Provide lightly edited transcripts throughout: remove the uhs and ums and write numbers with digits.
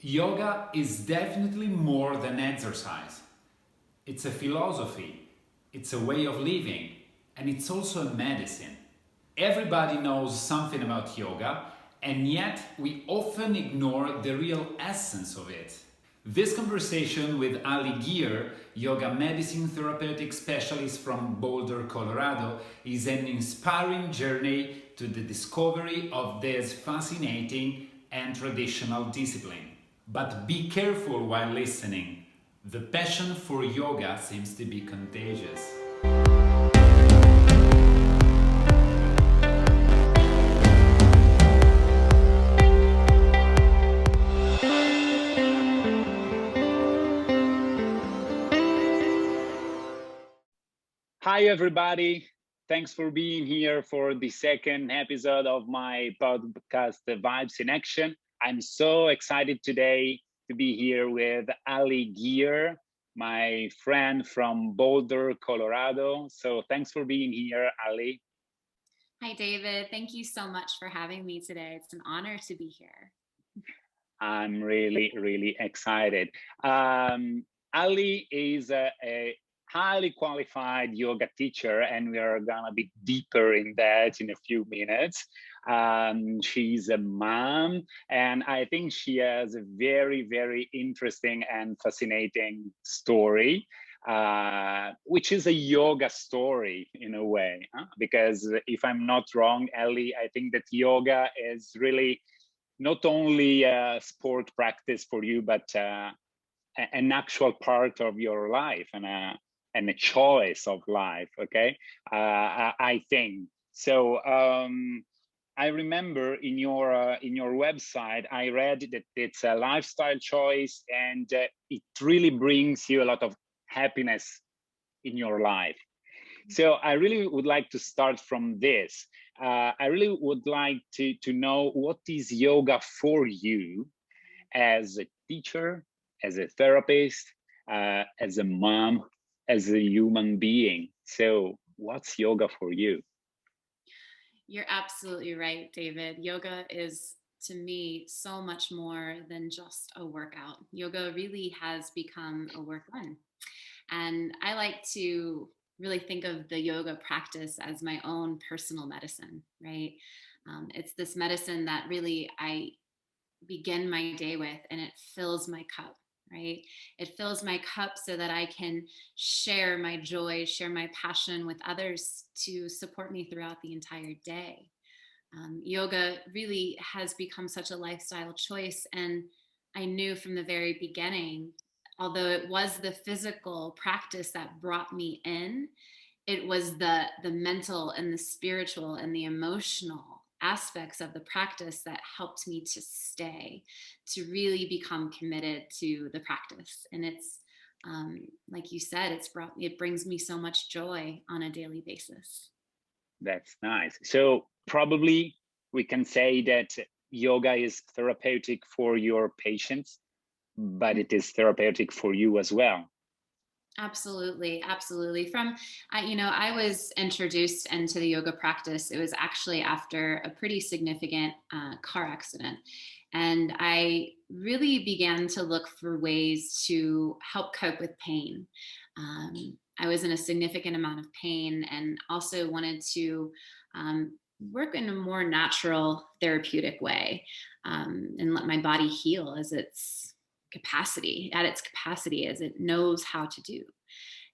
Yoga is definitely more than exercise. It's a philosophy, it's a way of living, and it's also a medicine. Everybody knows something about yoga, and yet we often ignore the real essence of it. This conversation with Allie Geer, yoga medicine therapeutic specialist from Boulder, Colorado, is an inspiring journey to the discovery of this fascinating and traditional discipline. But be careful while listening. The passion for yoga seems to be contagious. Hi, everybody. Thanks for being here for the second episode of my podcast, The Vibes in Action. I'm so excited today to be here with Allie Geer, my friend from Boulder, Colorado. So thanks for being here, Ali. Hi, David. Thank you so much for having me today. It's an honor to be here. I'm really, really excited. Ali is a highly qualified yoga teacher, and we are gonna be deeper in that in a few minutes. She's a mom, and I think she has a very, very interesting and fascinating story, which is a yoga story in a way. Because if I'm not wrong, Ellie, I think that yoga is really not only a sport practice for you, but an actual part of your life and a choice of life. Okay, I think so. I remember in your website, I read that it's a lifestyle choice, and it really brings you a lot of happiness in your life. So I really would like to start from this. I really would like to know what is yoga for you as a teacher, as a therapist, as a mom, as a human being. So what's yoga for you? You're absolutely right, David. Yoga is, to me, so much more than just a workout. Yoga really has become a work one. And I like to really think of the yoga practice as my own personal medicine, right? It's this medicine that really I begin my day with, and it fills my cup, right? It fills my cup so that I can share my joy, share my passion with others to support me throughout the entire day. Yoga really has become such a lifestyle choice, and I knew from the very beginning, although it was the physical practice that brought me in, it was the mental and the spiritual and the emotional aspects of the practice that helped me to stay, to really become committed to the practice. And it's like you said, it brings me so much joy on a daily basis. That's nice. So probably we can say that yoga is therapeutic for your patients, but it is therapeutic for you as well. Absolutely, absolutely. I was introduced into the yoga practice. It was actually after a pretty significant car accident. And I really began to look for ways to help cope with pain. I was in a significant amount of pain and also wanted to work in a more natural, therapeutic way, and let my body heal at its capacity as it knows how to do.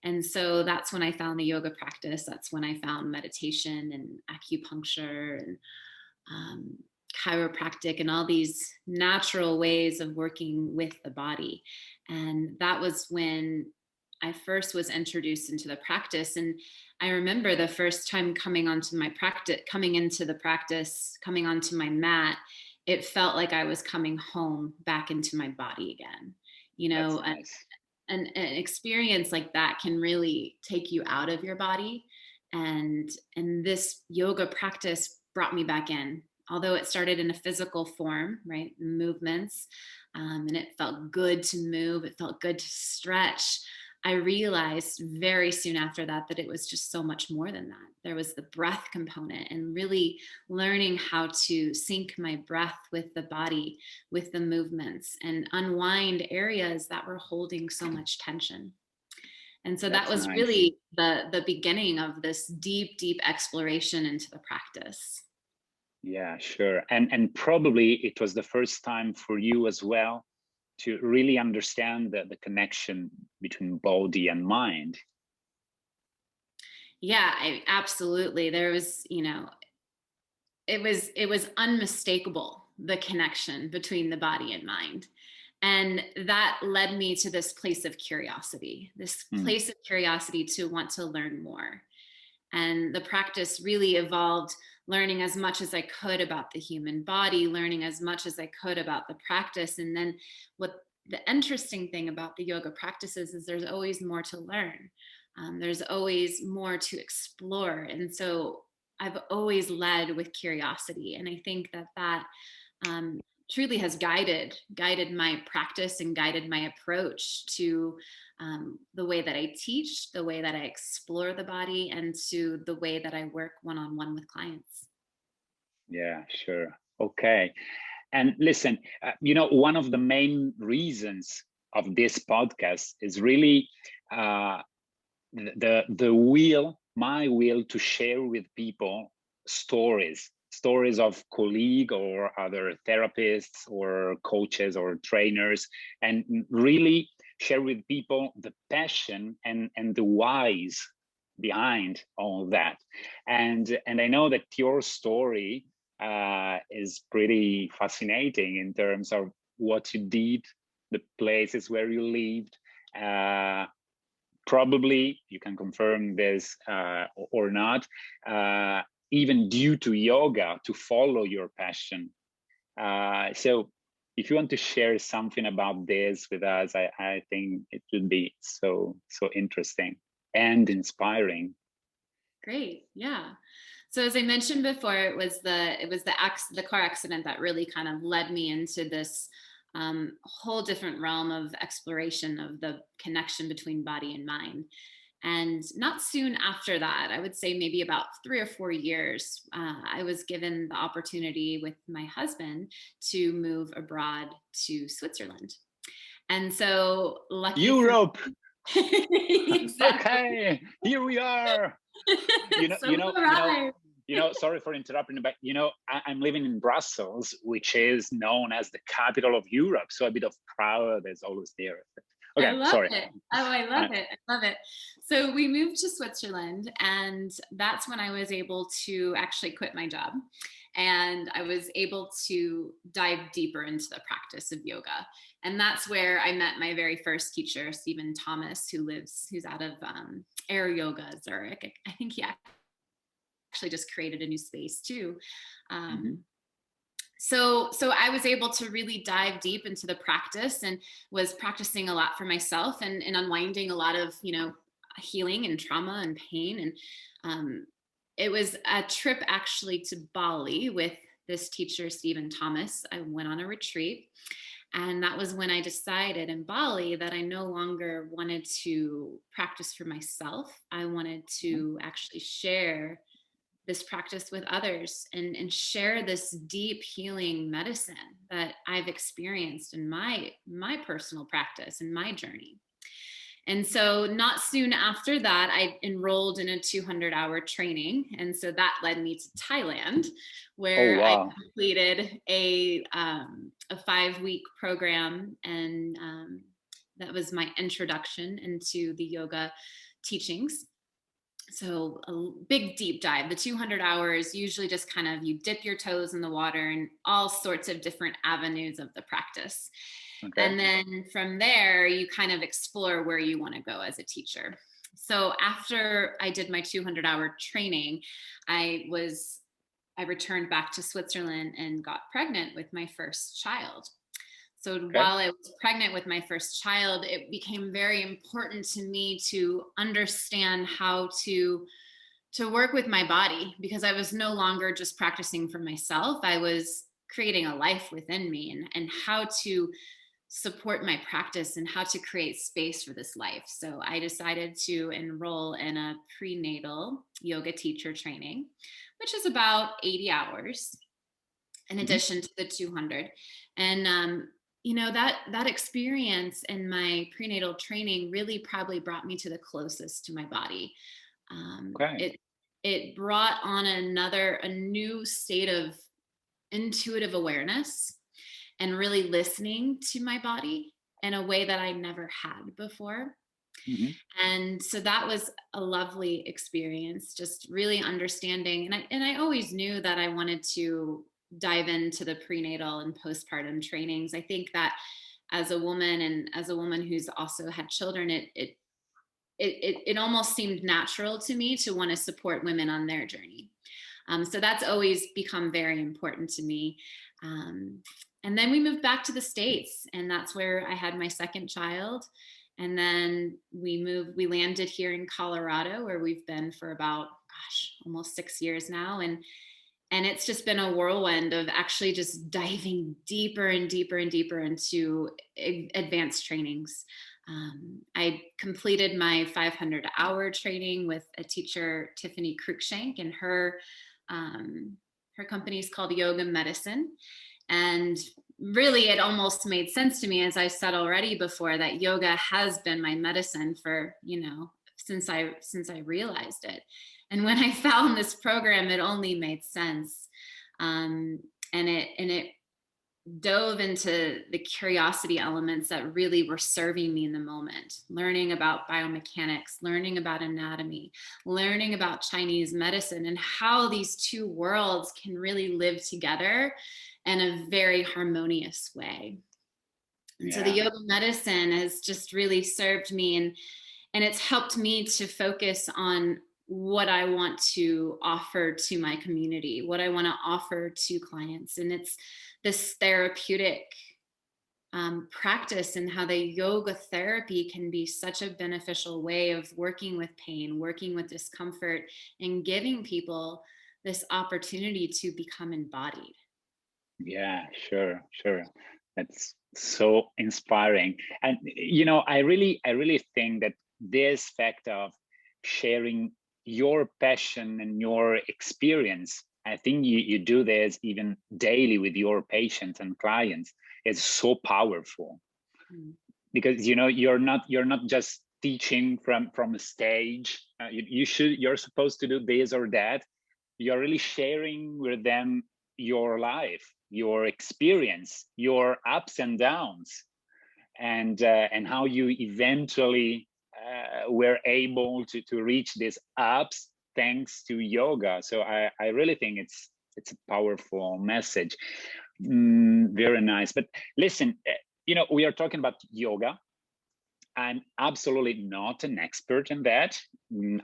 And so that's when I found the yoga practice. That's when I found meditation and acupuncture and um, chiropractic and all these natural ways of working with the body. And that was when I first was introduced into the practice. And I remember the first time coming into the practice, coming onto my mat, it felt like I was coming home back into my body again. You That's know, nice. an experience like that can really take you out of your body. And this yoga practice brought me back in, although it started in a physical form, right? Movements. And it felt good to move, it felt good to stretch. I realized very soon after that that it was just so much more than that. There was the breath component, and really learning how to sync my breath with the body, with the movements, and unwind areas that were holding so much tension. And so that That's was nice. really the beginning of this deep, deep exploration into the practice. Yeah, sure. And probably it was the first time for you as well to really understand the connection between body and mind. Yeah, absolutely. There was, it was unmistakable, the connection between the body and mind. And that led me to this place of curiosity, Mm, to want to learn more. And the practice really evolved, learning as much as I could about the human body, learning as much as I could about the practice. And then what the interesting thing about the yoga practices is there's always more to learn. There's always more to explore. And so I've always led with curiosity. And I think that um, truly has guided my practice and guided my approach to the way that I teach, the way that I explore the body, and to the way that I work one-on-one with clients. yeah, sure. Okay. And listen, one of the main reasons of this podcast is really uh, my will to share with people stories of colleague or other therapists or coaches or trainers, and really share with people the passion and the whys behind all that. And I know that your story is pretty fascinating in terms of what you did, the places where you lived. Probably you can confirm this or not, even due to yoga, to follow your passion. So if you want to share something about this with us, I think it would be so interesting and inspiring. Great, yeah. So as I mentioned before, it was the car accident that really kind of led me into this whole different realm of exploration of the connection between body and mind. And not soon after that, I would say maybe about 3 or 4 years, I was given the opportunity with my husband to move abroad to Switzerland. And so, lucky for Europe. me, exactly. Okay, here we are. you know So you we know you know arrived. sorry for interrupting, but I'm living in Brussels, which is known as the capital of Europe, so a bit of proud is always there. I Okay, love sorry. it. Oh, I love I, it. I love it. So we moved to Switzerland, and that's when I was able to actually quit my job. And I was able to dive deeper into the practice of yoga. And that's where I met my very first teacher, Stephen Thomas, who's out of Air Yoga, Zurich. I think he actually just created a new space too. mhm. Um, so I was able to really dive deep into the practice, and was practicing a lot for myself, and unwinding a lot of healing and trauma and pain. And it was a trip actually to Bali with this teacher, Stephen Thomas. I went on a retreat, and that was when I decided in Bali that I no longer wanted to practice for myself. I wanted to actually share this practice with others, and share this deep healing medicine that I've experienced in my personal practice and my journey. And so not soon after that, I enrolled in a 200-hour training. And so that led me to Thailand, Oh, where I wow. completed a 5-week program. And that was my introduction into the yoga teachings. So a big deep dive. The 200 hours usually just kind of, you dip your toes in the water and all sorts of different avenues of the practice. Okay. And then from there, you kind of explore where you want to go as a teacher. So after I did my 200-hour training, I returned back to Switzerland and got pregnant with my first child. So Okay. while I was pregnant with my first child, it became very important to me to understand how to work with my body, because I was no longer just practicing for myself. I was creating a life within me, and how to support my practice and how to create space for this life. So I decided to enroll in a prenatal yoga teacher training, which is about 80 hours in Mhm. addition to the 200. And that experience in my prenatal training really probably brought me to the closest to my body. Okay. It brought on a new state of intuitive awareness and really listening to my body in a way that I never had before. Mhm. And so that was a lovely experience, just really understanding. And I always knew that I wanted to dive into the prenatal and postpartum trainings. I think that as a woman, and as a woman who's also had children, it almost seemed natural to me to want to support women on their journey. So that's always become very important to me. Um, and then we moved back to the States, and that's where I had my second child. And then we landed here in Colorado, where we've been for about, gosh, almost 6 years now. And it's just been a whirlwind of actually just diving deeper and deeper and deeper into advanced trainings. I completed my 500-hour training with a teacher, Tiffany Cruikshank, and her company is called Yoga Medicine. And really, it almost made sense to me, as I said already before, that yoga has been my medicine for, since I realized it. And when I found this program, it only made sense. Um, and it dove into the curiosity elements that really were serving me in the moment, learning about biomechanics, learning about anatomy, learning about Chinese medicine, and how these two worlds can really live together in a very harmonious way. And so the Yeah. yoga medicine has just really served me, and it's helped me to focus on what I want to offer to my community, what I want to offer to clients. And it's this therapeutic practice, and how the yoga therapy can be such a beneficial way of working with pain, working with discomfort, and giving people this opportunity to become embodied. Yeah, sure, sure. That's so inspiring. And I really think that this fact of sharing your passion and your experience, I think you do this even daily with your patients and clients, is so powerful. Mm. Because you're not just teaching from a stage. You're supposed to do this or that. You're really sharing with them your life, your experience, your ups and downs, and how you eventually were able to reach these ups thanks to yoga. So I really think it's a powerful message. Very nice. But listen, we are talking about yoga. I'm absolutely not an expert in that.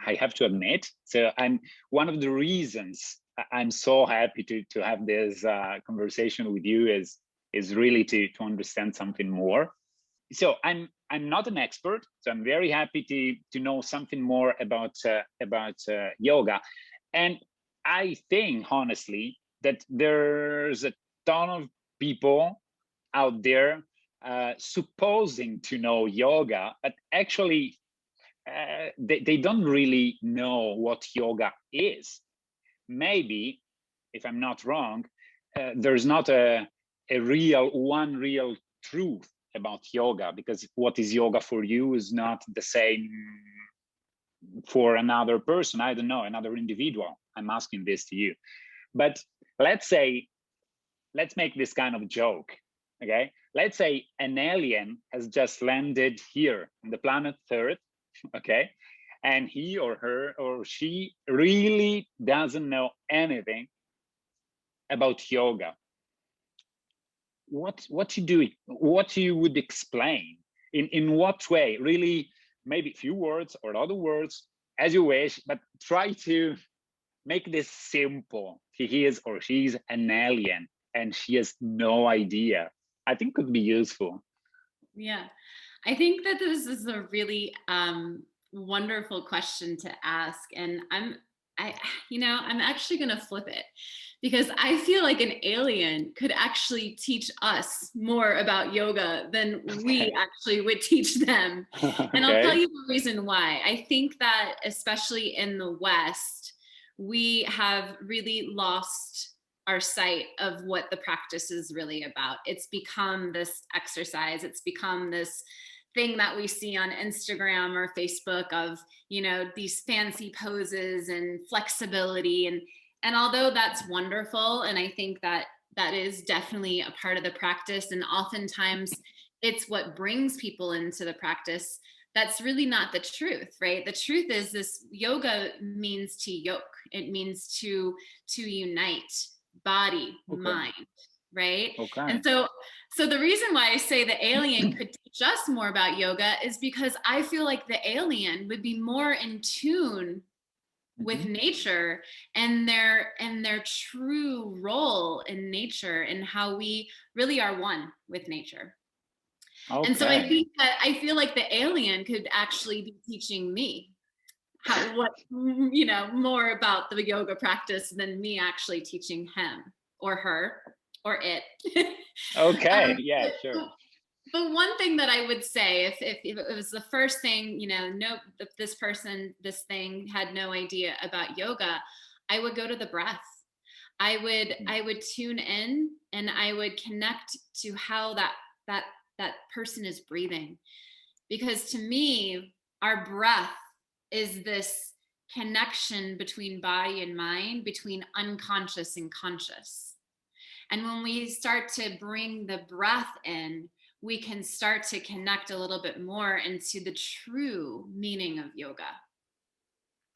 I have to admit. So I'm one of the reasons I'm so happy to have this conversation with you is really to understand something more. So I'm not an expert. So I'm very happy to know something more about yoga, and I think honestly that there's a ton of people out there supposing to know yoga, but actually they don't really know what yoga is. Maybe, if I'm not wrong, there's not a real truth about yoga, because what is yoga for you is not the same for another person. I don't know, another individual. I'm asking this to you. But let's say, let's make this kind of joke. Okay, let's say an alien has just landed here on the planet Earth. Okay, and he or her or she really doesn't know anything about yoga. What you do, what you would explain, in what way, really, maybe a few words or other words as you wish, but try to make this simple. He is or she's an alien and she has no idea. I think could be useful. Yeah, I think that this is a really wonderful question to ask, and I'm actually going to flip it, because I feel like an alien could actually teach us more about yoga than we actually would teach them. And I'll tell Okay. you the reason why. I think that especially in the West, we have really lost our sight of what the practice is really about. It's become this exercise. It's become this thing that we see on Instagram or Facebook of, you know, these fancy poses and flexibility. And although that's wonderful, and I think that that is definitely a part of the practice, and oftentimes it's what brings people into the practice, that's really not the truth, right? The truth is this yoga means to yoke. It means to unite body, Okay. mind, right? Okay. And so the reason why I say the alien could teach us more about yoga is because I feel like the alien would be more in tune with nature and their true role in nature and how we really are one with nature. And so I Okay. think that I feel like the alien could actually be teaching me what, you know, more about the yoga practice than me actually teaching him or her or it. Okay. um, Yeah, sure. but one thing that I would say, if it was the first thing, you know, no, if this thing had no idea about yoga, I would go to the breath. I would tune in and I would connect to how that person is breathing. Because to me, our breath is this connection between body and mind, between unconscious and conscious. And when we start to bring the breath in, we can start to connect a little bit more into the true meaning of yoga.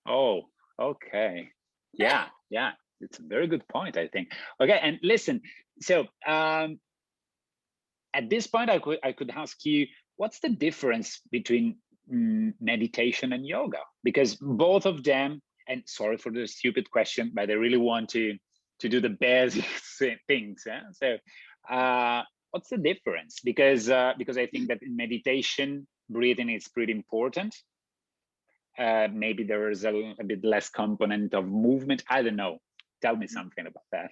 Oh, okay. Yeah, yeah. It's a very good point, I think. Okay, and listen, so at this point I could ask you, what's the difference between meditation and yoga? Because both of them, and sorry for the stupid question, but I really want to do the basic things. Yeah? So what's the difference? Because I think that in meditation, breathing is pretty important. Maybe there is a bit less component of movement. I don't know. Tell me something about that.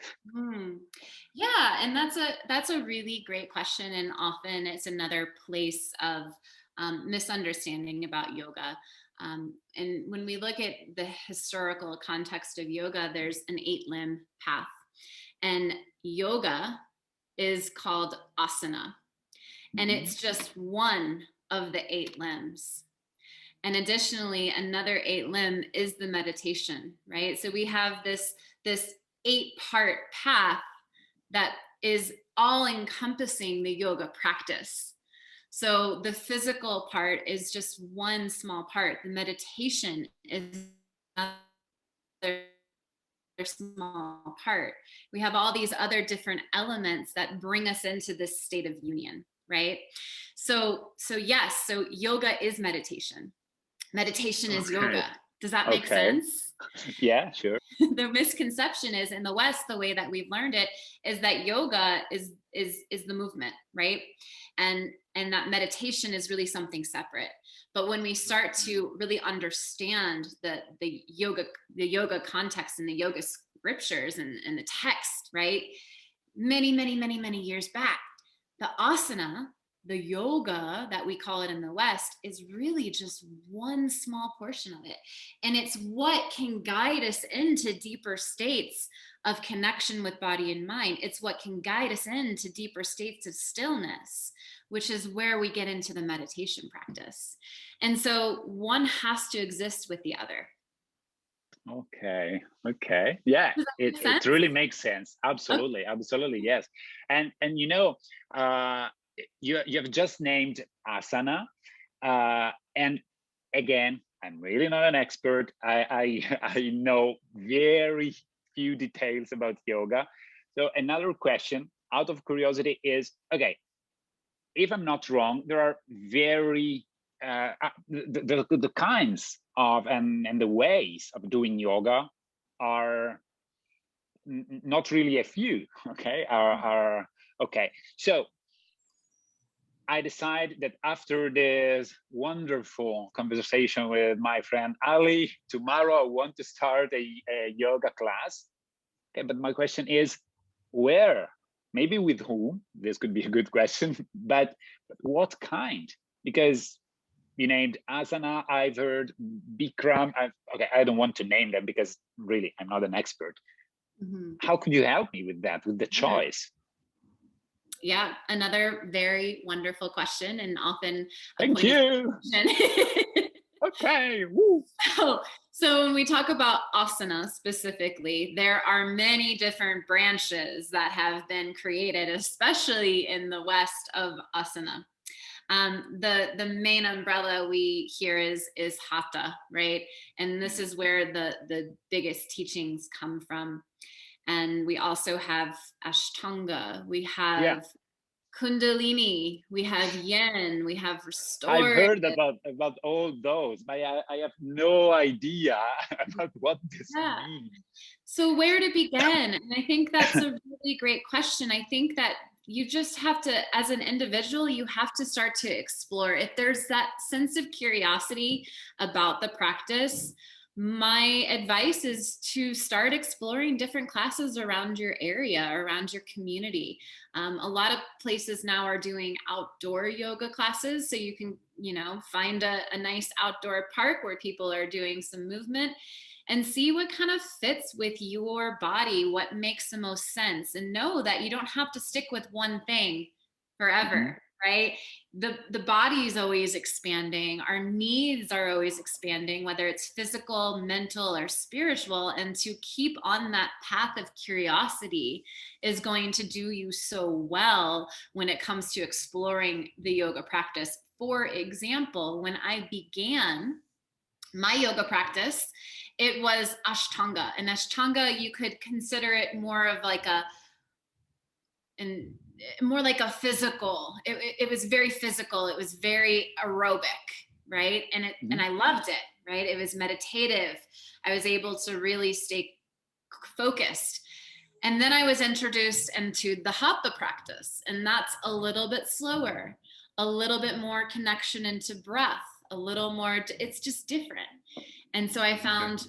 Yeah, and that's a really great question, and often it's another place of misunderstanding about yoga. And when we look at the historical context of yoga, there's an 8-limb path, and yoga is called asana, and it's just one of the 8 limbs. And additionally, another 8 limb is the meditation, right? So we have this 8-part path that is all encompassing the yoga practice. So the physical part is just one small part. The meditation is another small part. We have all these other different elements that bring us into this state of union, right? So yes, so yoga is meditation. Meditation is Okay. yoga. Does that make Okay. sense? Yeah, sure. The misconception is in the West, the way that we've learned it is that yoga is the movement, right? And that meditation is really something separate. But when we start to really understand the yoga context and the yoga scriptures and the text, right? Many years back, the asana, the yoga that we call it in the West, is really just one small portion of it. And it's what can guide us into deeper states of connection with body and mind. It's what can guide us into deeper states of stillness, which is where we get into the meditation practice. And so one has to exist with the other. Okay. Okay. Yeah, Does that make it sense? really makes sense. Okay. Absolutely. Absolutely. Yes. And you know, you have just named asana. And again, I'm really not an expert. I know very few details about yoga. So another question out of curiosity is, okay, if I'm not wrong, there are very the kinds of and the ways of doing yoga are not really a few. Okay, are okay. So I decide that after this wonderful conversation with my friend Ali, tomorrow I want to start a yoga class. Okay, but my question is, where? Maybe with whom? This could be a good question, but what kind? Because you named asana, I've heard Bikram. Okay, I don't want to name them because really I'm not an expert. Mhm. How could you help me with that, with the choice? Yeah, another very wonderful question, and often a Thank point of you. confusion. Okay. Woo. So when we talk about asana specifically, there are many different branches that have been created, especially in the West, of asana. The main umbrella we hear is hatha, right? And this is where the biggest teachings come from. And we also have ashtanga, we Yeah, have kundalini, we have yin, we have I've restorative. heard about all those, but I have no idea about what this Yeah. means. So where to begin? And I think that's a really great question. I think that you just have to, as an individual, you have to start to explore. If there's that sense of curiosity about the practice, my advice is to start exploring different classes around your area, around your community. A lot of places now are doing outdoor yoga classes, so you can, find a nice outdoor park where people are doing some movement and see what kind of fits with your body, what makes the most sense, and know that you don't have to stick with one thing Mhm. forever, right? The body is always expanding, our needs are always expanding, whether it's physical, mental, or spiritual. And to keep on that path of curiosity is going to do you so well when it comes to exploring the yoga practice. For example, when I began my yoga practice, it was Ashtanga. And Ashtanga, you could consider it more of like and more like a physical. It was very physical. It was very aerobic, right? And Mhm. I loved it, right? It was meditative. I was able to really stay focused. And then I was introduced into the hatha practice, and that's a little bit slower, a little bit more connection into breath, a little more, it's just different. And so I Okay. found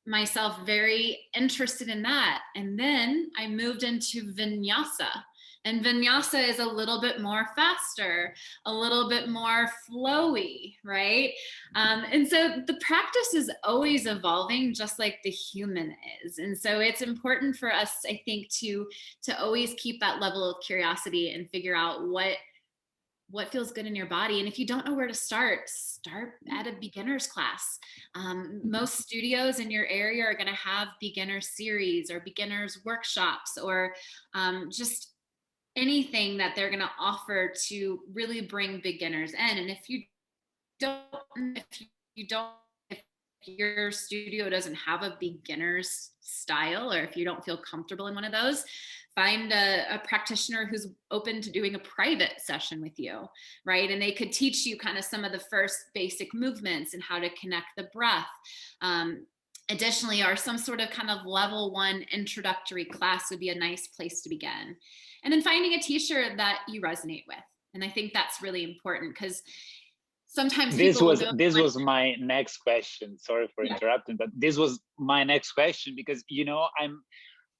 myself very interested in that. And then I moved into vinyasa. And vinyasa is a little bit more faster, a little bit more flowy, right? And so the practice is always evolving, just like the human is. And so it's important for us, I think, to always keep that level of curiosity and figure out what feels good in your body. And if you don't know where to start at a beginner's class. Most studios in your area are going to have beginner series or beginners workshops, or just anything that they're going to offer to really bring beginners in. And don't if you don't if your studio doesn't have a beginner's style, or if you don't feel comfortable in one of those, find a practitioner who's open to doing a private session with you, right? And they could teach you kind of some of the first basic movements and how to connect the breath. Additionally, or some sort of kind of level 1 introductory class would be a nice place to begin. And then finding a teacher that you resonate with. And I think that's really important, because sometimes This people will was go this like, was my next question. Sorry for yeah. interrupting, but this was my next question because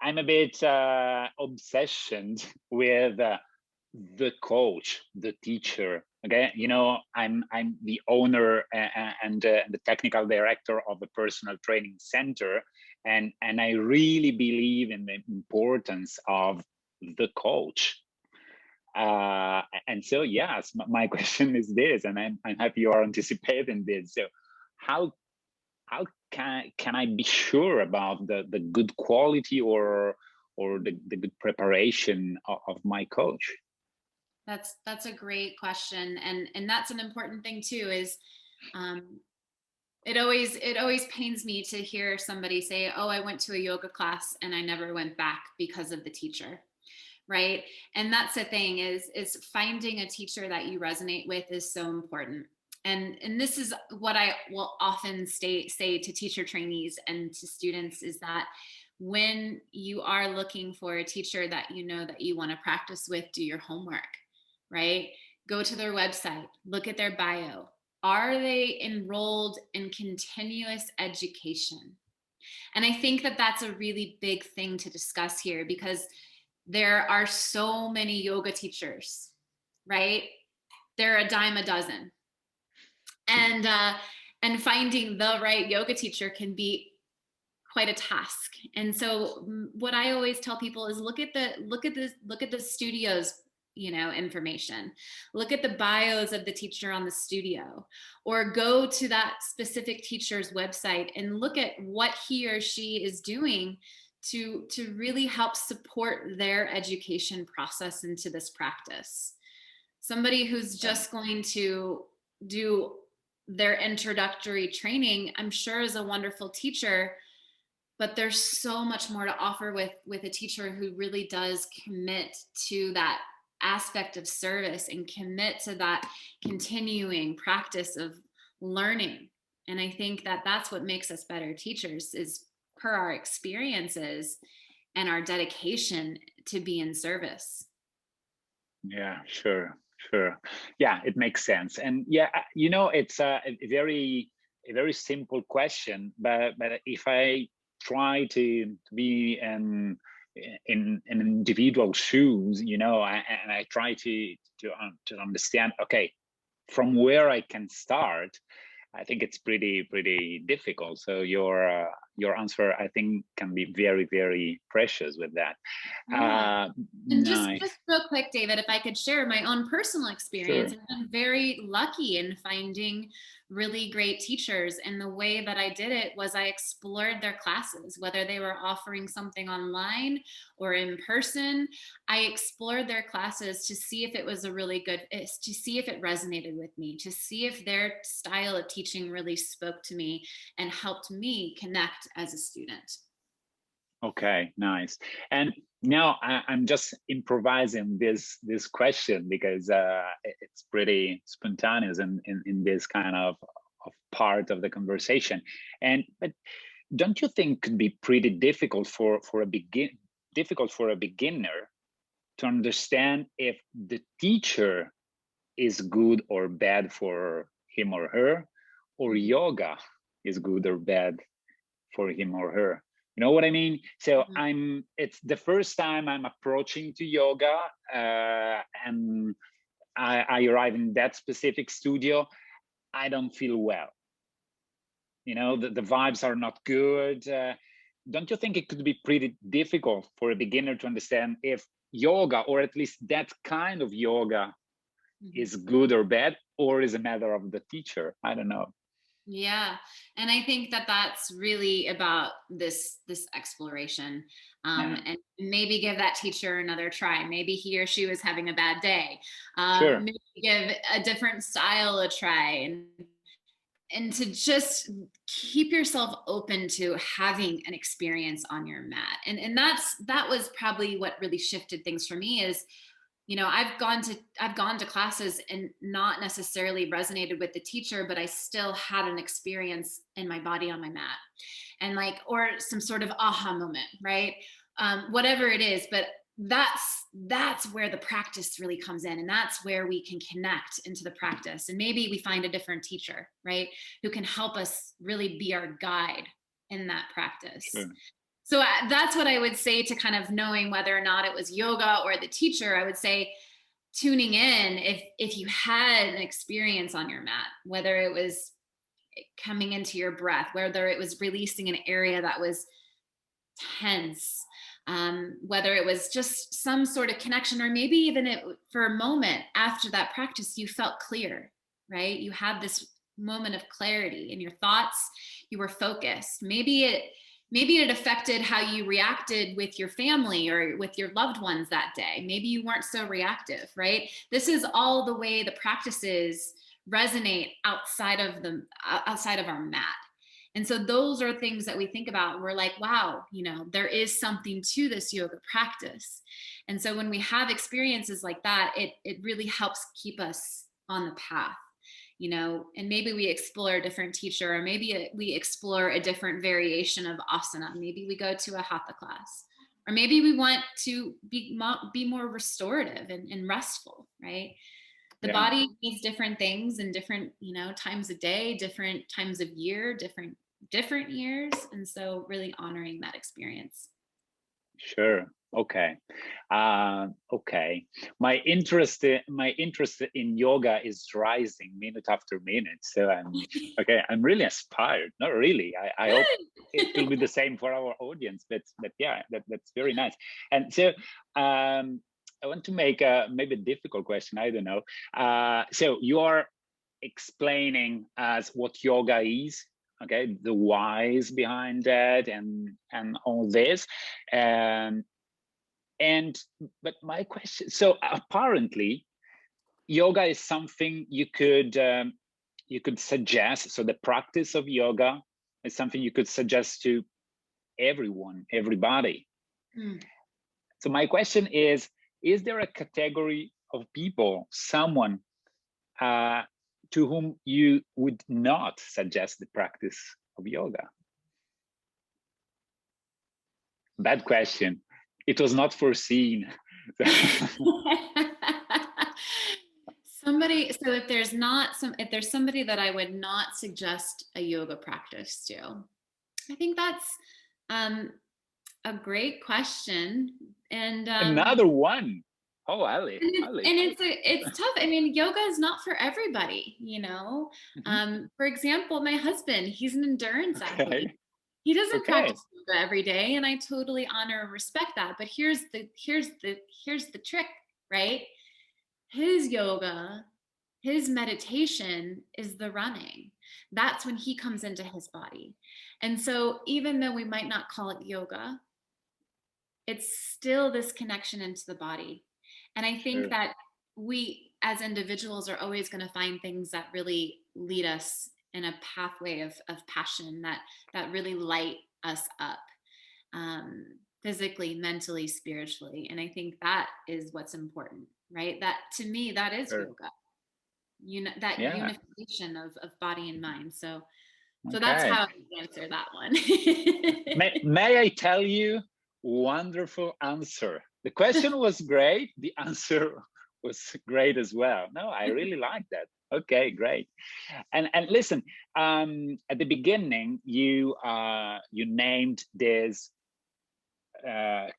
I'm a bit obsessioned with the coach, the teacher. Okay, I'm the owner and the technical director of a personal training center, and I really believe in the importance of the coach. And so, yes, my question is this, and I'm happy you are anticipating this. So, how how can I be sure about the good quality or the good preparation of my coach? That's a great question, and that's an important thing too. Is um, it always pains me to hear somebody say, "Oh, I went to a yoga class and I never went back because of the teacher." Right? And that's the thing, is finding a teacher that you resonate with is so important. And this is what I will often say to teacher trainees and to students, is that when you are looking for a teacher that you know that you want to practice with, do your homework, right? Go to their website, look at their bio. Are they enrolled in continuous education? And I think that that's a really big thing to discuss here, because there are so many yoga teachers, right? They're a dime a dozen. And finding the right yoga teacher can be quite a task. And so what I always tell people is look at the studio's, information. Look at the bios of the teacher on the studio, or go to that specific teacher's website and look at what he or she is doing to really help support their education process into this practice. Somebody who's just going to do their introductory training, I'm sure, is a wonderful teacher, but there's so much more to offer with a teacher who really does commit to that aspect of service and commit to that continuing practice of learning. And I think that that's what makes us better teachers, is per our experiences and our dedication to be in service. Yeah, sure, sure. Yeah, it makes sense. And yeah, it's a very simple question, but if I try to be in individual shoes, and I try to understand, okay, from where I can start, I think it's pretty difficult. So your answer, I think, can be very, very precious with that. Yeah. And just Nice. real quick, David, if I could share my own personal experience, Sure. I've been very lucky in finding really great teachers. And the way that I did it was I explored their classes, whether they were offering something online or in person. I explored their classes to see if it was a really good, to see if it resonated with me, to see if their style of teaching really spoke to me and helped me connect as a student. Okay, nice. And now I'm just improvising this question because it's pretty spontaneous in this kind of part of the conversation. But don't you think it could be pretty difficult for a beginner to understand if the teacher is good or bad for him or her, or yoga is good or bad for him or her? You know what I mean? So it's the first time I'm approaching to yoga, and I arrive in that specific studio. I don't feel well. The vibes are not good. Don't you think it could be pretty difficult for a beginner to understand if yoga, or at least that kind of yoga, is good or bad, or is a matter of the teacher? I don't know. Yeah. And I think that that's really about this exploration. Yeah, And maybe give that teacher another try. Maybe he or she was having a bad day. sure. Maybe give a different style a try, and to just keep yourself open to having an experience on your mat. And that was probably what really shifted things for me. Is I've gone to classes and not necessarily resonated with the teacher, but I still had an experience in my body on my mat, and or some sort of aha moment, right? Whatever it is, but that's where the practice really comes in, and that's where we can connect into the practice. And maybe we find a different teacher, right, who can help us really be our guide in that practice. Sure. So that's what I would say to kind of knowing whether or not it was yoga or the teacher. I would say tuning in if you had an experience on your mat, whether it was coming into your breath, whether it was releasing an area that was tense, whether it was just some sort of connection, or maybe even for a moment after that practice, you felt clear, right? You had this moment of clarity in your thoughts, you were focused. Maybe it affected how you reacted with your family or with your loved ones that day. Maybe you weren't so reactive, right? This is all the way the practices resonate outside of our mat. And so those are things that we think about. We're like, wow, there is something to this yoga practice. And so when we have experiences like that, it really helps keep us on the path. And maybe we explore a different teacher, or maybe we explore a different variation of asana. Maybe we go to a hatha class, or maybe we want to be more restorative and restful, right? The body needs different things in different, times of day, different times of year, different different years. And so really honoring that experience. Sure. Okay. Okay. My interest in yoga is rising minute after minute. So I'm really inspired. Not really. I hope it will be the same for our audience. But yeah, that's very nice. And so I want to make a maybe a difficult question. I don't know. So you are explaining us what yoga is, okay, the whys behind that, and all this. um and but my question, so apparently yoga is something you could suggest, so the practice of yoga is something you could suggest to everyone, everybody. So my question is there a category of people, someone uh, to whom you would not suggest the practice of yoga? Bad question. It was not foreseen. So if there's somebody that I would not suggest a yoga practice to, I think that's a great question. And Another one. Oh, Ali. it's tough. I mean, yoga is not for everybody, you know. For example, my husband, he's an endurance athlete. He doesn't practice yoga every day, and I totally honor and respect that. But here's the trick, right? His yoga, his meditation is the running. That's when he comes into his body. And so even though we might not call it yoga, it's still this connection into the body. And I think that we as individuals are always going to find things that really lead us in a pathway of passion that really light us up, physically, mentally, spiritually. And I think that is what's important, right? That to me, that is yoga. That unification of body and mind. So that's how I would answer that one. May I tell you, wonderful answer. The question was great. The answer was great as well. No, I really like that. Okay, great. And listen, at the beginning, you named this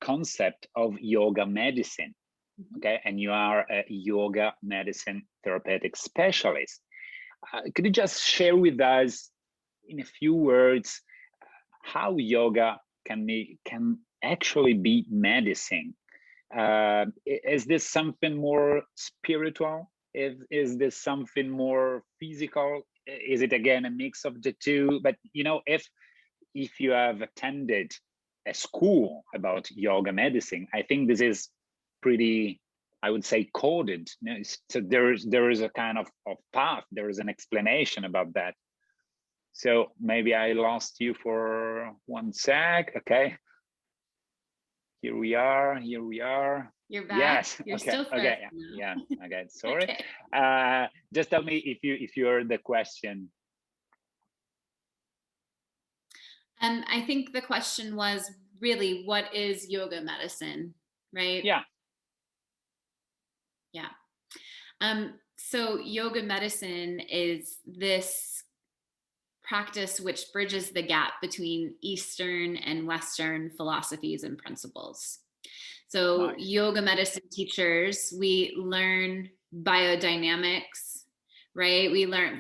concept of yoga medicine. Okay, and you are a yoga medicine therapeutic specialist. Could you just share with us in a few words how yoga can actually be medicine? Is this something more spiritual? Is this something more physical? Is it again a mix of the two? But you know, if you have attended a school about yoga medicine, I think this is pretty, I would say, coded. So there is a kind of path. There is an explanation about that. So maybe I lost you for one sec. Okay. Here we are. You're back. Yes. You're okay. still okay. Yeah. Okay. Sorry. Okay. Just tell me if you heard the question. I think the question was really, what is yoga medicine, right? Yeah. Yeah. So yoga medicine is this practice which bridges the gap between Eastern and Western philosophies and principles. So nice. Yoga medicine teachers, we learn biodynamics, right? We learn,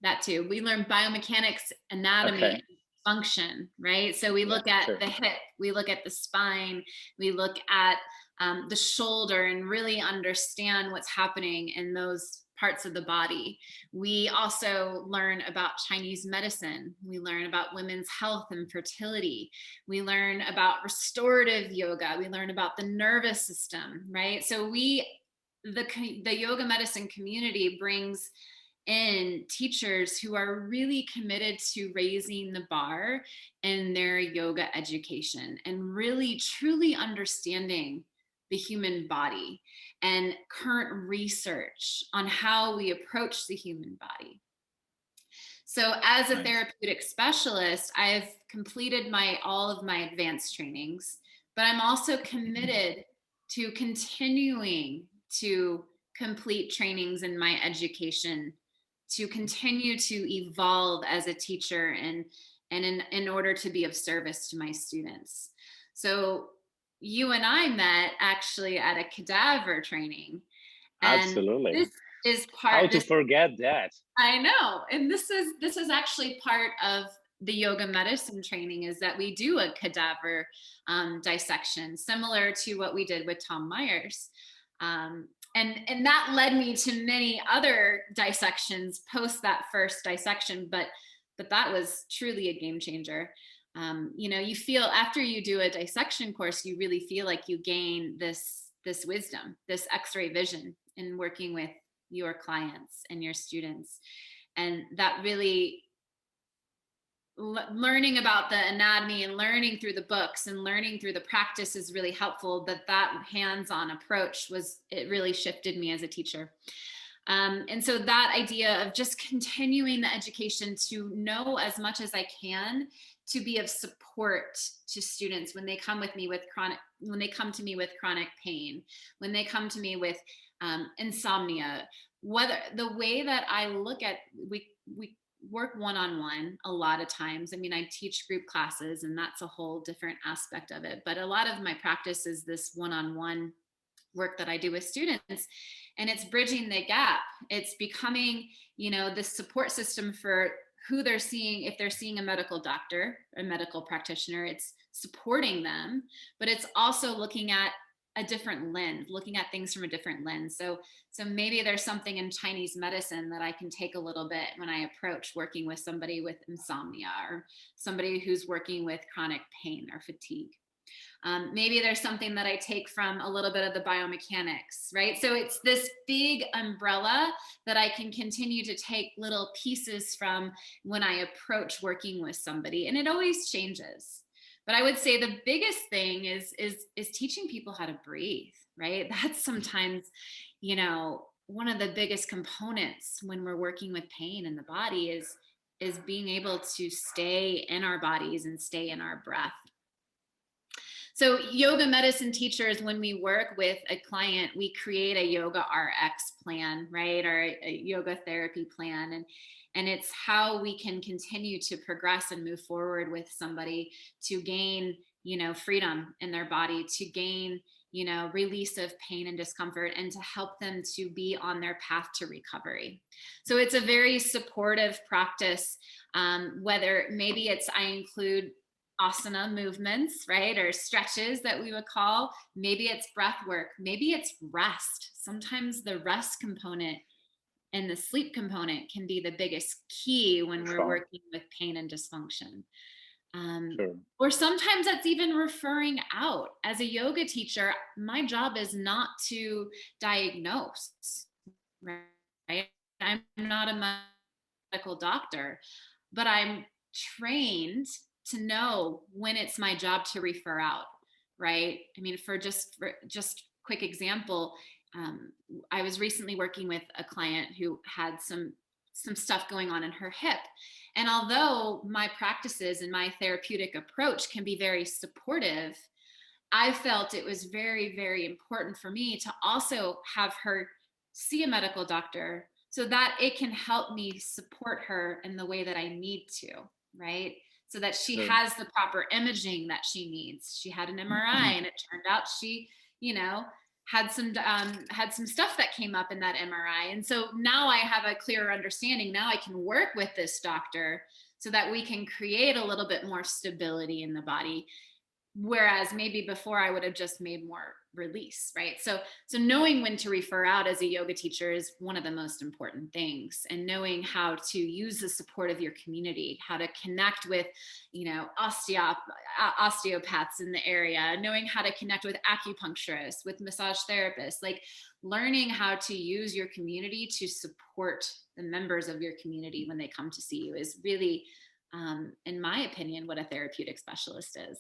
that too. We learn biomechanics, anatomy, and function, right? So we look at the hip, we look at the spine, we look at the shoulder and really understand what's happening in those parts of the body. We also learn about Chinese medicine. We learn about women's health and fertility. We learn about restorative yoga. We learn about the nervous system, right? So the yoga medicine community brings in teachers who are really committed to raising the bar in their yoga education and really truly understanding the human body and current research on how we approach the human body. So as a therapeutic specialist, I've completed all of my advanced trainings, but I'm also committed to continuing to complete trainings in my education to continue to evolve as a teacher and in order to be of service to my students. So you and I met actually at a cadaver training, and Absolutely. this is How part to this forget that? I know. And this is actually part of the yoga medicine training, is that we do a cadaver dissection, similar to what we did with Tom Myers. And that led me to many other dissections post that first dissection, but that was truly a game changer. You know, you feel after you do a dissection course, you really feel like you gain this wisdom, this X-ray vision in working with your clients and your students. And that really learning about the anatomy and learning through the books and learning through the practice is really helpful. That hands-on approach it really shifted me as a teacher. And so that idea of just continuing the education to know as much as I can to be of support to students when they come to me with chronic pain, when they come to me with insomnia, whether the way that I look at, we work one-on-one a lot of times. I mean, I teach group classes and that's a whole different aspect of it. But a lot of my practice is this one-on-one work that I do with students, and it's bridging the gap. It's becoming, you know, the support system for who they're seeing. If they're seeing a medical doctor, a medical practitioner, it's supporting them, but it's also looking at a different lens, looking at things from a different lens. So maybe there's something in Chinese medicine that I can take a little bit when I approach working with somebody with insomnia or somebody who's working with chronic pain or fatigue. Maybe there's something that I take from a little bit of the biomechanics, right? So it's this big umbrella that I can continue to take little pieces from when I approach working with somebody, and it always changes. But I would say the biggest thing is teaching people how to breathe, right? That's sometimes, you know, one of the biggest components when we're working with pain in the body is being able to stay in our bodies and stay in our breath. So yoga medicine teachers, when we work with a client, we create a yoga RX plan, right? Or a yoga therapy plan. And it's how we can continue to progress and move forward with somebody to gain, you know, freedom in their body, to gain, you know, release of pain and discomfort, and to help them to be on their path to recovery. So it's a very supportive practice, whether maybe I include asana movements, right? Or stretches that we would call. Maybe it's breath work. Maybe it's rest. Sometimes the rest component and the sleep component can be the biggest key when we're working with pain and dysfunction. Sure. Or sometimes that's even referring out. As a yoga teacher, my job is not to diagnose, right? I'm not a medical doctor, but I'm trained to know when it's my job to refer out, right? I mean, for just quick example, I was recently working with a client who had some stuff going on in her hip. And although my practices and my therapeutic approach can be very supportive, I felt it was very, very important for me to also have her see a medical doctor so that it can help me support her in the way that I need to, right? So that she has the proper imaging that she needs. She had an MRI and it turned out she, you know, had some stuff that came up in that MRI. And so now I have a clearer understanding. Now I can work with this doctor so that we can create a little bit more stability in the body. Whereas maybe before I would have just made more release, right? So knowing when to refer out as a yoga teacher is one of the most important things, and knowing how to use the support of your community, how to connect with, you know, osteopaths in the area, knowing how to connect with acupuncturists, with massage therapists, like learning how to use your community to support the members of your community when they come to see you is really, in my opinion, what a therapeutic specialist is.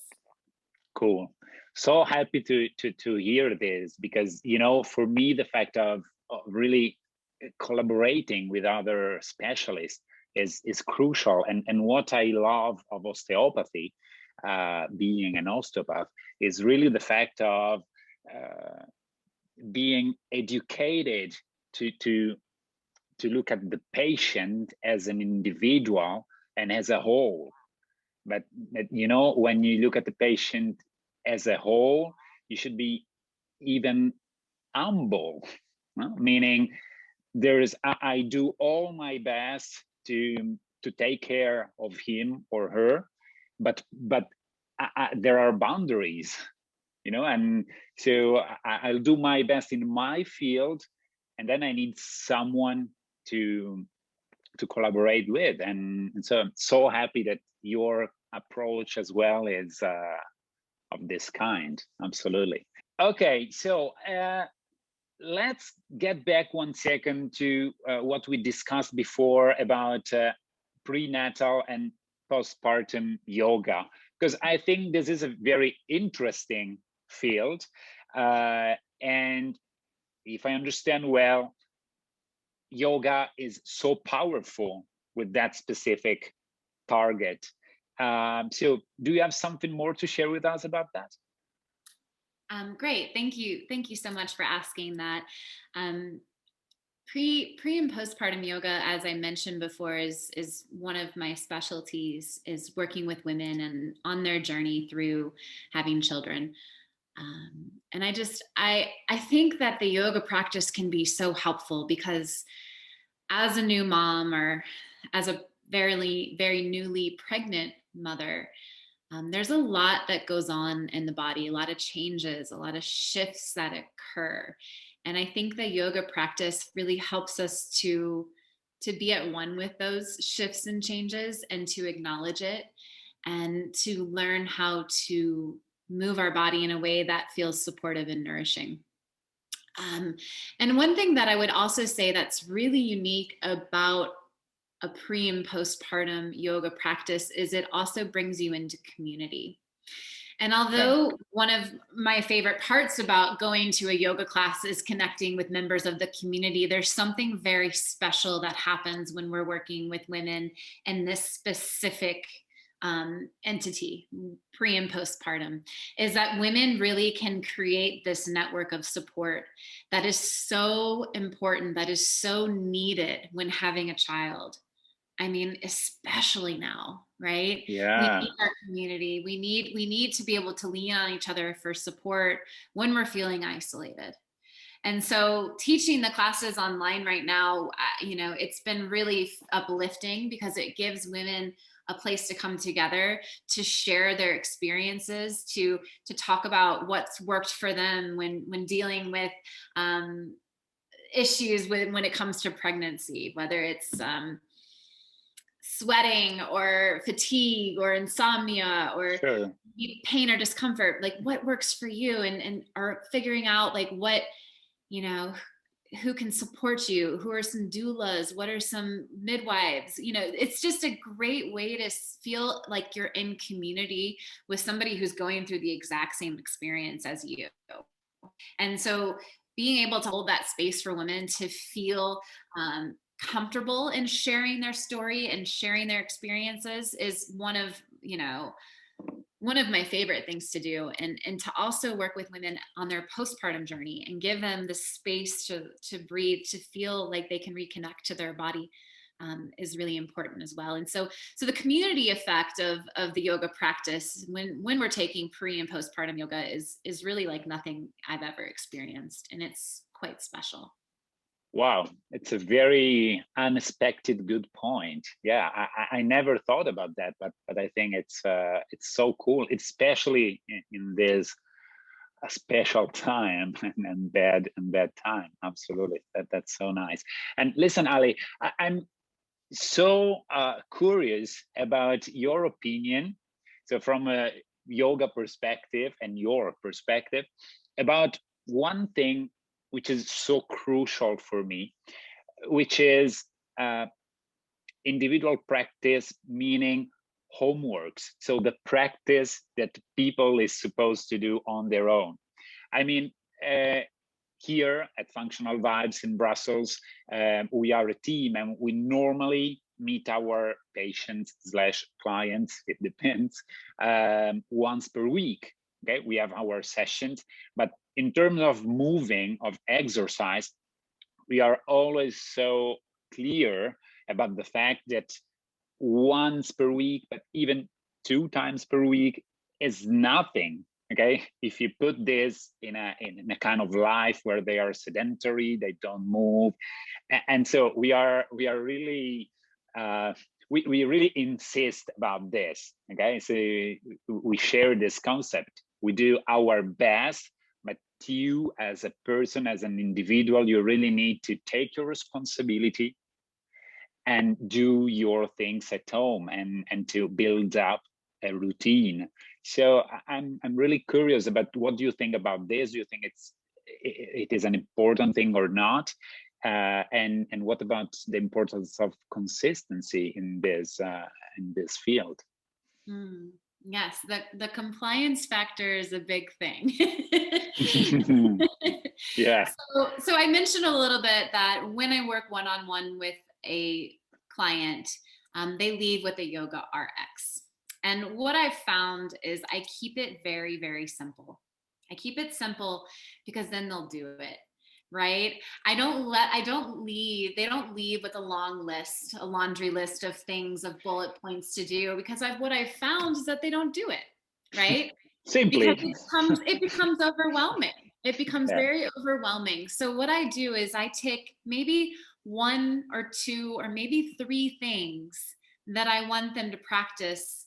Cool. So happy to hear this, because, you know, for me, the fact of really collaborating with other specialists is crucial. And what I love of osteopathy, being an osteopath, is really the fact of being educated to to look at the patient as an individual and as a whole. But you know, when you look at the patient as a whole, you should be even humble, meaning I do all my best to take care of him or her, but there are boundaries, you know, and so I'll do my best in my field, and then I need someone to collaborate with, and so I'm so happy that your approach as well is of this kind. Absolutely. Okay, so let's get back 1 second to what we discussed before about prenatal and postpartum yoga, because I think this is a very interesting field. And if I understand well, yoga is so powerful with that specific target. So do you have something more to share with us about that? Great. Thank you. Thank you so much for asking that. Pre and postpartum yoga, as I mentioned before, is one of my specialties, is working with women and on their journey through having children. And I think that the yoga practice can be so helpful, because as a new mom, or as a very newly pregnant mother, there's a lot that goes on in the body, a lot of changes, a lot of shifts that occur. And I think the yoga practice really helps us to be at one with those shifts and changes, and to acknowledge it, and to learn how to move our body in a way that feels supportive and nourishing. And one thing that I would also say that's really unique about a pre and postpartum yoga practice is it also brings you into community. And although one of my favorite parts about going to a yoga class is connecting with members of the community, there's something very special that happens when we're working with women in this specific entity, pre and postpartum, is that women really can create this network of support that is so important, that is so needed when having a child. I mean, especially now, right? Yeah. We need our community. We need to be able to lean on each other for support when we're feeling isolated. And so teaching the classes online right now, it's been really uplifting, because it gives women a place to come together, to share their experiences, to talk about what's worked for them when dealing with issues when it comes to pregnancy, whether it's sweating or fatigue or insomnia or pain or discomfort. Like, what works for you, and are figuring out like what, who can support you, who are some doulas, what are some midwives. It's just a great way to feel like you're in community with somebody who's going through the exact same experience as you. And so being able to hold that space for women to feel comfortable in sharing their story and sharing their experiences is one of my favorite things to do, and to also work with women on their postpartum journey and give them the space to breathe, to feel like they can reconnect to their body, is really important as well. And so the community effect of the yoga practice when we're taking pre and postpartum yoga is really like nothing I've ever experienced, and it's quite special. Wow, it's a very unexpected good point. Yeah, I never thought about that, but I think it's so cool, especially in this special time and bad time. Absolutely, that's so nice. And listen, Ali, I'm so curious about your opinion. So from a yoga perspective and your perspective about one thing which is so crucial for me, which is individual practice, meaning homeworks. So the practice that people is supposed to do on their own. I mean, here at Functional Vibes in Brussels, we are a team, and we normally meet our patients / clients, it depends, once per week. Okay, we have our sessions, but in terms of moving, of exercise, we are always so clear about the fact that once per week, but even 2 times per week is nothing. Okay, if you put this in a kind of life where they are sedentary, they don't move, and so we are really we really insist about this. Okay, so we share this concept. We do our best, but you as a person, as an individual, you really need to take your responsibility and do your things at home, and to build up a routine. So I'm really curious about, what do you think about this? Do you think it is an important thing or not? And what about the importance of consistency in this field? Yes, the compliance factor is a big thing. Yeah. So I mentioned a little bit that when I work one-on-one with a client, they leave with a yoga RX. And what I've found is I keep it very, very simple. I keep it simple because then they'll do it, right? They don't leave with a long list, a laundry list of things, of bullet points to do, because what I've found is that they don't do it, right? Because Simply. it becomes overwhelming. It becomes Yeah. very overwhelming. So what I do is I take maybe one or two or maybe three things that I want them to practice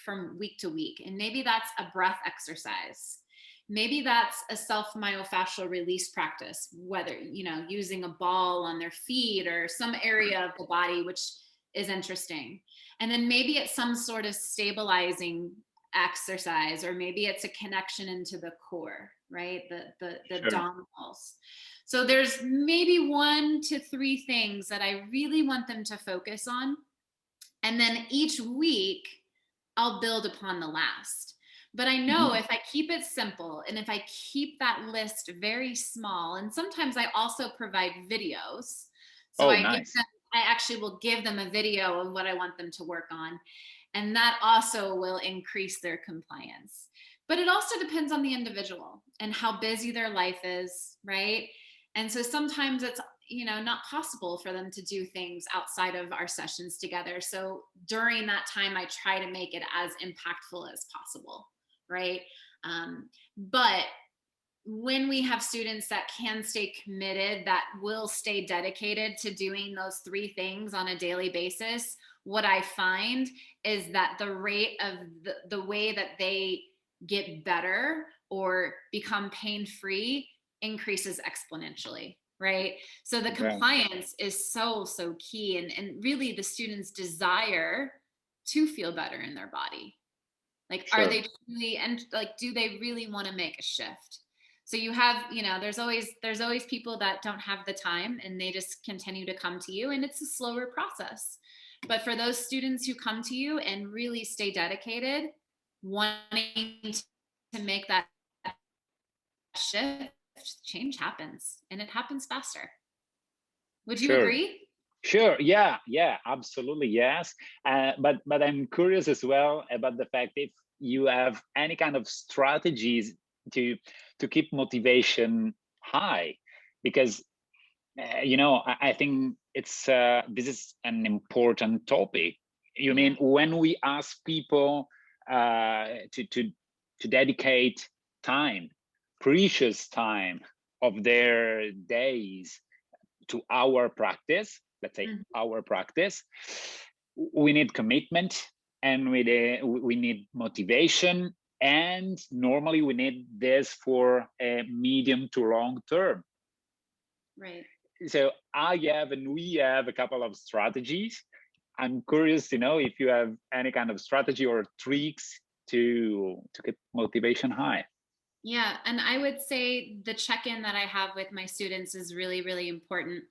from week to week. And maybe that's a breath exercise. Maybe that's a self myofascial release practice, whether, using a ball on their feet or some area of the body, which is interesting. And then maybe it's some sort of stabilizing exercise, or maybe it's a connection into the core, right? The Sure. abdominals. So there's maybe 1 to 3 things that I really want them to focus on. And then each week I'll build upon the last. But I know if I keep it simple and if I keep that list very small, and sometimes I also provide videos. So Oh, nice. I actually will give them a video of what I want them to work on. And that also will increase their compliance. But it also depends on the individual and how busy their life is, right? And so sometimes it's not possible for them to do things outside of our sessions together. So during that time, I try to make it as impactful as possible, right? But when we have students that can stay committed, that will stay dedicated to doing those 3 things on a daily basis, what I find is that the rate of the way that they get better or become pain-free increases exponentially, right? So the compliance is so key, and really the students' desire to feel better in their body. Like, are they truly, and like, do they really want to make a shift? So you have, there's always people that don't have the time and they just continue to come to you, and it's a slower process. But for those students who come to you and really stay dedicated, wanting to make that shift, change happens, and it happens faster. Would you agree? Sure. Yeah. Absolutely. Yes. But I'm curious as well about the fact if you have any kind of strategies to keep motivation high, because I think it's this is an important topic. You mean when we ask people to dedicate time, precious time of their days to our practice, let's say our practice, we need commitment, and we need motivation, and normally we need this for a medium to long term. Right. So we have a couple of strategies. I'm curious to know if you have any kind of strategy or tricks to keep motivation high. Yeah, and I would say the check-in that I have with my students is really, really important.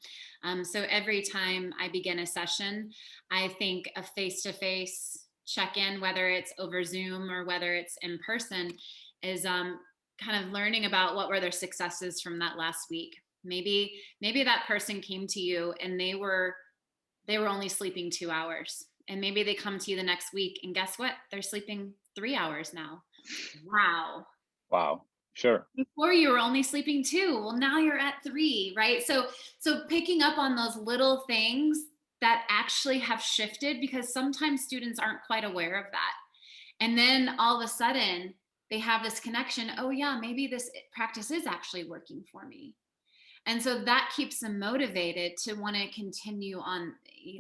So every time I begin a session, I think a face-to-face check-in, whether it's over Zoom or whether it's in person, is kind of learning about what were their successes from that last week. Maybe that person came to you and they were only sleeping 2 hours, and maybe they come to you the next week and guess what? They're sleeping 3 hours now. Wow. Sure. Before you were only sleeping 2. Well, now you're at 3, right? So picking up on those little things that actually have shifted, because sometimes students aren't quite aware of that. And then all of a sudden they have this connection. Oh yeah, maybe this practice is actually working for me. And so that keeps them motivated to want to continue on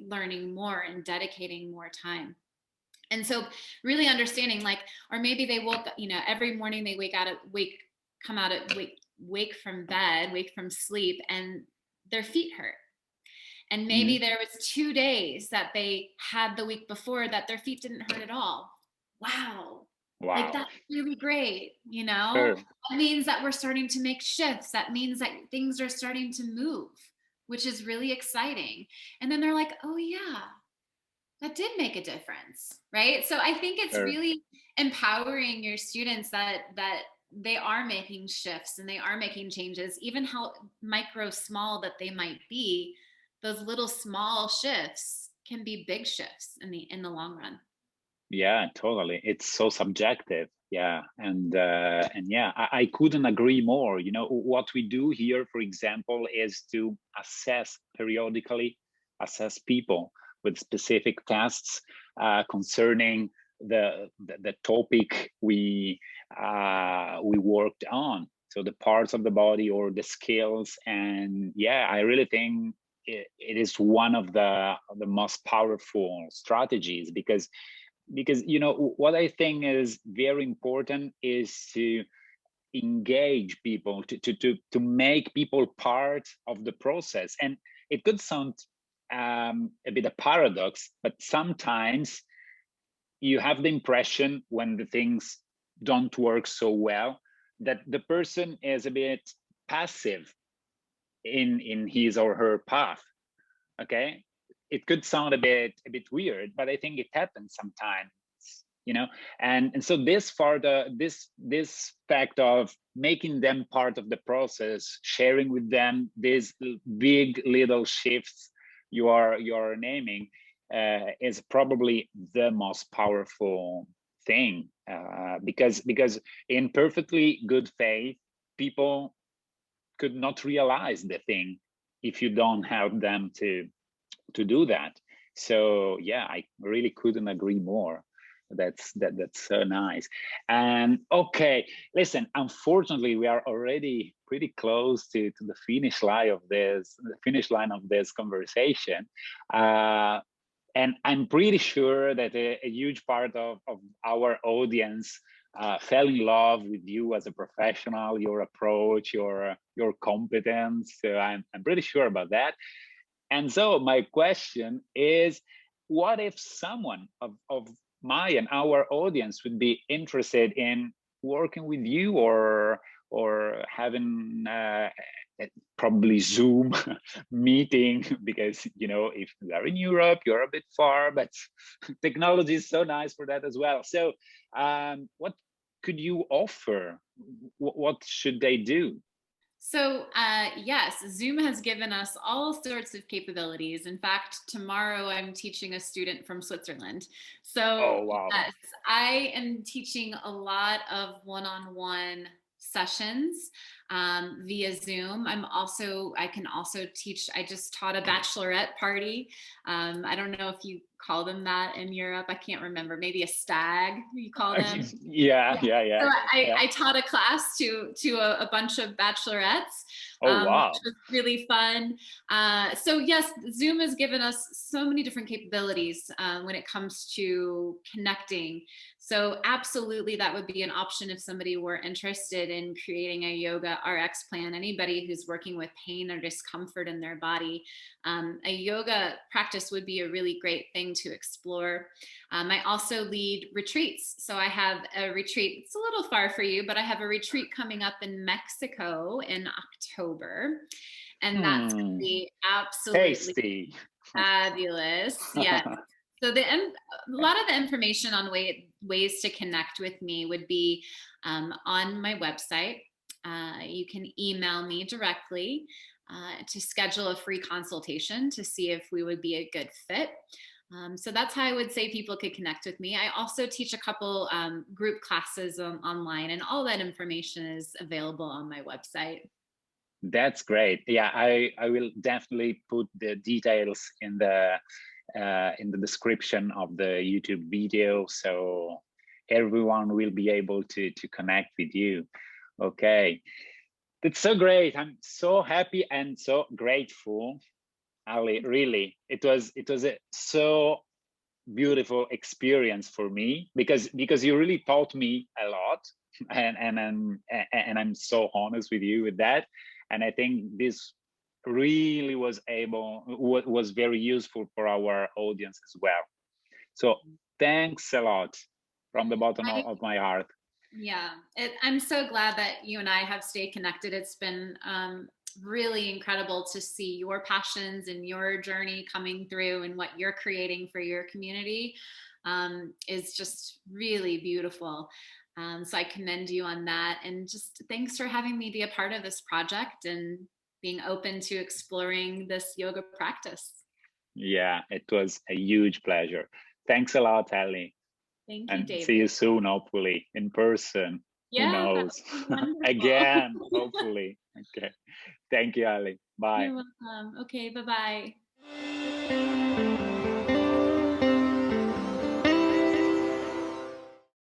learning more and dedicating more time. And so really understanding, like, or maybe they woke, every morning they come out of wake from bed, wake from sleep, and their feet hurt. And maybe Mhm. there was 2 days that they had the week before that their feet didn't hurt at all. Wow. Like, Wow. that's really great, you know? Sure. That means that we're starting to make shifts. That means that things are starting to move, which is really exciting. And then they're like, oh yeah, that did make a difference, right? So I think it's Sure. really empowering your students that they are making shifts and they are making changes, even how micro small that they might be. Those little small shifts can be big shifts in the long run. Yeah, totally. It's so subjective. Yeah, and yeah, I couldn't agree more. You know, what we do here, for example, is to assess periodically, assess people with specific tests concerning the topic we worked on. So the parts of the body or the skills, and yeah, I really think it is one of the most powerful strategies because you know what I think is very important is to engage people to make people part of the process. And it could sound a bit a paradox, but sometimes you have the impression when the things don't work so well that the person is a bit passive in his or her path. Okay, it could sound a bit weird, but I think it happens sometimes, you know. And so this fact of making them part of the process, sharing with them these big little shifts you are naming, is probably the most powerful thing, because in perfectly good faith, people could not realize the thing if you don't help them to do that. So yeah, I really couldn't agree more. That's so nice. And okay, listen, unfortunately we are already pretty close to the finish line of this conversation. And I'm pretty sure that a huge part of our audience fell in love with you as a professional, your approach, your competence. So I'm pretty sure about that. And so my question is, what if someone of my and our audience would be interested in working with you, or having probably Zoom meeting, because you know if you are in Europe, you're a bit far, but technology is so nice for that as well. So what could you offer? What should they do? So, yes, Zoom has given us all sorts of capabilities. In fact, tomorrow I'm teaching a student from Switzerland. So, Oh wow. yes, I am teaching a lot of one on one sessions via Zoom. I can also teach, I just taught a bachelorette party. I don't know if you call them that in Europe. I can't remember. Maybe a stag, you call them. Yeah, Yeah. yeah, yeah, So yeah. I taught a class to a bunch of bachelorettes, Oh which wow. was really fun. So yes, Zoom has given us so many different capabilities when it comes to connecting. So absolutely, that would be an option if somebody were interested in creating a yoga RX plan. Anybody who's working with pain or discomfort in their body, a yoga practice would be a really great thing to explore. I also lead retreats. So I have a retreat, it's a little far for you, but I have a retreat coming up in Mexico in October. And that's going to Hmm. be absolutely Tasty. fabulous. Yes. So a lot of the information on ways to connect with me would be on my website. You can email me directly to schedule a free consultation to see if we would be a good fit. So that's how I would say people could connect with me. I also teach a couple group classes online, and all that information is available on my website. That's great. Yeah, I will definitely put the details in the description of the YouTube video, so everyone will be able to connect with you. Okay, that's so great. I'm so happy and so grateful, Ali. Really, it was a so beautiful experience for me, because you really taught me a lot, and I'm so honest with you with that. And I think this really was very useful for our audience as well. So thanks a lot from the bottom I, of my heart. yeah, I'm so glad that you and I have stayed connected. It's been really incredible to see your passions and your journey coming through, and what you're creating for your community is just really beautiful. So I commend you on that. And just thanks for having me be a part of this project and being open to exploring this yoga practice. Yeah, it was a huge pleasure. Thanks a lot, Ellie. Thank you, And David. see you soon, hopefully, in person. Who Yeah, that knows? would be wonderful. Again, hopefully. Okay. Thank you, Ali. Bye. You're welcome. Okay, bye bye.